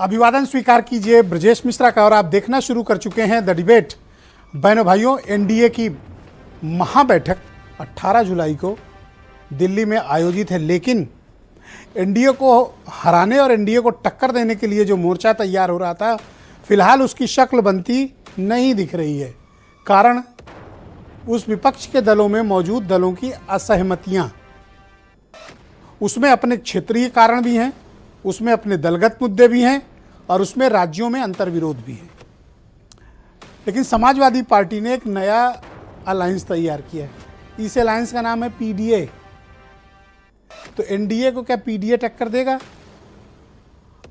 अभिवादन स्वीकार कीजिए ब्रजेश मिश्रा का। और आप देखना शुरू कर चुके हैं द डिबेट। बहनों भाइयों, एनडीए की महाबैठक 18 जुलाई को दिल्ली में आयोजित है, लेकिन एनडीए को हराने और एनडीए को टक्कर देने के लिए जो मोर्चा तैयार हो रहा था, फिलहाल उसकी शक्ल बनती नहीं दिख रही है। कारण उस विपक्ष के दलों में मौजूद दलों की असहमतियां, उसमें अपने क्षेत्रीय कारण भी हैं, उसमें अपने दलगत मुद्दे भी हैं और उसमें राज्यों में अंतर्विरोध भी है। लेकिन समाजवादी पार्टी ने एक नया अलायंस तैयार किया है। इस अलायंस का नाम है पीडीए। तो एनडीए को क्या पीडीए टक्कर देगा?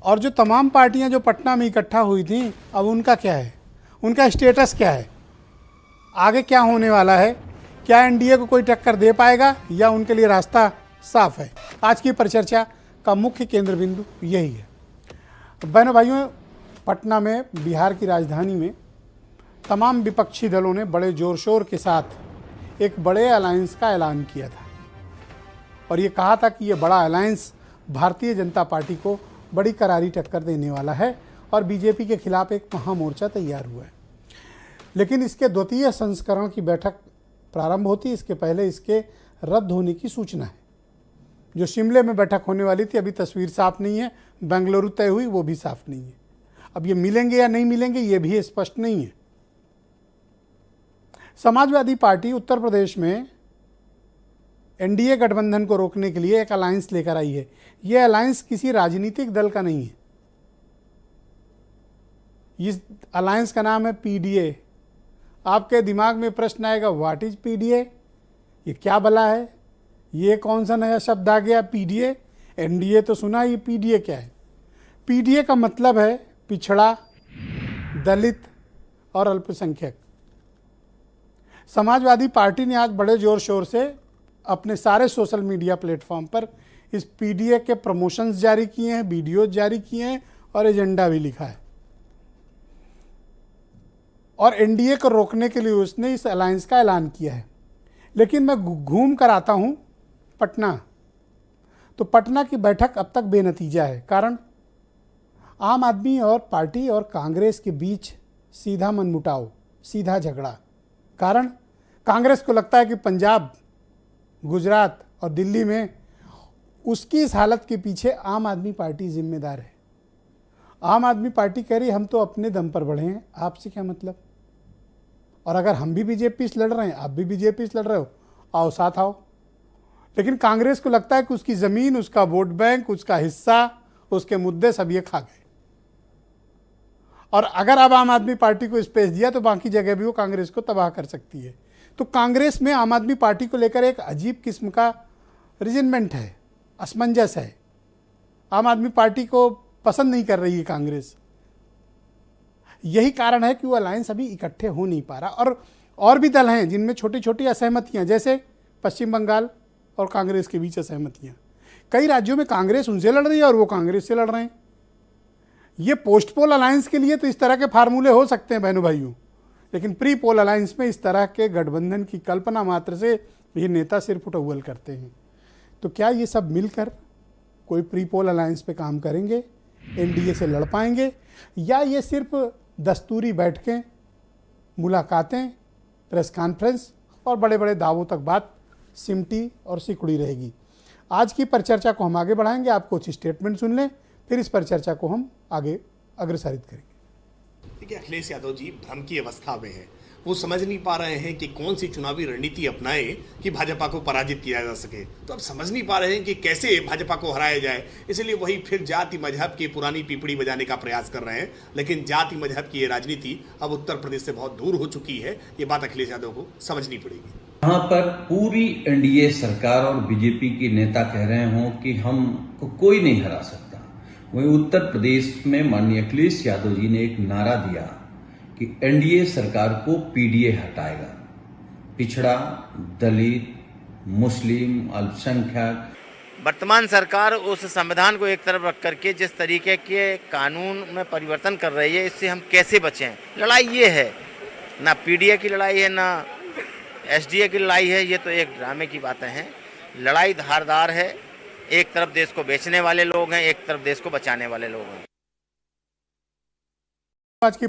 और जो तमाम पार्टियां जो पटना में इकट्ठा हुई थी, अब उनका क्या है, उनका स्टेटस क्या है, आगे क्या होने वाला है? क्या एनडीए को कोई टक्कर दे पाएगा या उनके लिए रास्ता साफ है? आज की परिचर्चा का मुख्य केंद्र बिंदु यही है। तो बहनों भाइयों, पटना में, बिहार की राजधानी में तमाम विपक्षी दलों ने बड़े जोर शोर के साथ एक बड़े अलायंस का ऐलान किया था और ये कहा था कि ये बड़ा अलायंस भारतीय जनता पार्टी को बड़ी करारी टक्कर देने वाला है और बीजेपी के खिलाफ एक महामोर्चा तैयार हुआ है। लेकिन इसके द्वितीय संस्करण की बैठक प्रारंभ होती, इसके पहले इसके रद्द होने की सूचना है। जो शिमले में बैठक होने वाली थी, अभी तस्वीर साफ नहीं है, बेंगलुरु तय हुई, वो भी साफ नहीं है। अब ये मिलेंगे या नहीं मिलेंगे, ये भी स्पष्ट नहीं है। समाजवादी पार्टी उत्तर प्रदेश में एनडीए गठबंधन को रोकने के लिए एक अलायंस लेकर आई है। यह अलायंस किसी राजनीतिक दल का नहीं है। इस अलायंस का नाम है पीडीए। आपके दिमाग में प्रश्न आएगा, व्हाट इज पीडीए? ये क्या भला है? ये कौन सा नया शब्द आ गया पीडीए? एनडीए तो सुना, ये पीडीए क्या है? पीडीए का मतलब है पिछड़ा, दलित और अल्पसंख्यक। समाजवादी पार्टी ने आज बड़े जोर शोर से अपने सारे सोशल मीडिया प्लेटफॉर्म पर इस पीडीए के प्रमोशंस जारी किए हैं, वीडियोज जारी किए हैं और एजेंडा भी लिखा है। और एनडीए को रोकने के लिए उसने इस अलायंस का ऐलान किया है। लेकिन मैं घूम कर आता हूं पटना, तो पटना की बैठक अब तक बेनतीजा है। कारण आम आदमी और पार्टी और कांग्रेस के बीच सीधा मनमुटाव, सीधा झगड़ा। कारण कांग्रेस को लगता है कि पंजाब, गुजरात और दिल्ली में उसकी इस हालत के पीछे आम आदमी पार्टी जिम्मेदार है। आम आदमी पार्टी कह रही हम तो अपने दम पर बढ़े हैं, आपसे क्या मतलब? और अगर हम भी बीजेपी से लड़ रहे हैं, आप भी बीजेपी से लड़ रहे हो, आओ साथ आओ। लेकिन कांग्रेस को लगता है कि उसकी जमीन, उसका वोट बैंक, उसका हिस्सा, उसके मुद्दे सब ये खा गए। और अगर अब आम आदमी पार्टी को स्पेस दिया तो बाकी जगह भी वो कांग्रेस को तबाह कर सकती है। तो कांग्रेस में आम आदमी पार्टी को लेकर एक अजीब किस्म का रिजनमेंट है, असमंजस है। आम आदमी पार्टी को पसंद नहीं कर रही है कांग्रेस। यही कारण है कि वो अलायंस अभी इकट्ठे हो नहीं पा रहा। और भी दल हैं जिनमें छोटी छोटी असहमतियां, जैसे पश्चिम बंगाल और कांग्रेस के बीच असहमतियां। कई राज्यों में कांग्रेस उनसे लड़ रही है और वो कांग्रेस से लड़ रहे हैं। ये पोस्ट पोल अलायंस के लिए तो इस तरह के फार्मूले हो सकते हैं बहनों भाइयों, लेकिन प्री पोल अलायंस में इस तरह के गठबंधन की कल्पना मात्र से ये नेता सिर्फ उटौल करते हैं। तो क्या ये सब मिलकर कोई प्री पोल अलायंस पे काम करेंगे, एनडीए से लड़ पाएंगे, या ये सिर्फ दस्तूरी बैठकें, मुलाकातें, प्रेस कॉन्फ्रेंस और बड़े बड़े दावों तक बात सिमटी और सिकुड़ी रहेगी? आज की परिचर्चा को हम आगे बढ़ाएंगे। आप कुछ स्टेटमेंट सुन लें, फिर इस परिचर्चा को हम आगे अग्रसारित करेंगे। देखिए, अखिलेश यादव जी भ्रम की अवस्था में हैं। वो समझ नहीं पा रहे हैं कि कौन सी चुनावी रणनीति अपनाएं कि भाजपा को पराजित किया जा सके। तो अब समझ नहीं पा रहे हैं कि कैसे भाजपा को हराया जाए, इसलिए वही फिर जाति मजहब की पुरानी पीपड़ी बजाने का प्रयास कर रहे हैं। लेकिन जाति मजहब की ये राजनीति अब उत्तर प्रदेश से बहुत दूर हो चुकी है। ये बात अखिलेश यादव को समझनी पड़ेगी। यहाँ पर पूरी एनडीए सरकार और बीजेपी के नेता कह रहे हों कि हमको कोई नहीं हरा सकता, वहीं उत्तर प्रदेश में माननीय अखिलेश यादव जी ने एक नारा दिया कि एनडीए सरकार को पीडीए हटाएगा। पिछड़ा, दलित, मुस्लिम, अल्पसंख्यक। वर्तमान सरकार उस संविधान को एक तरफ रख करके जिस तरीके के कानून में परिवर्तन कर रही है, इससे हम कैसे बचें? लड़ाई ये है, ना पीडीए की लड़ाई है, ना एसडीए की लड़ाई है। ये तो एक ड्रामे की बातें हैं। लड़ाई धारदार है। एक तरफ देश को बेचने वाले लोग हैं, एक तरफ देश को बचाने वाले लोग हैं। आज की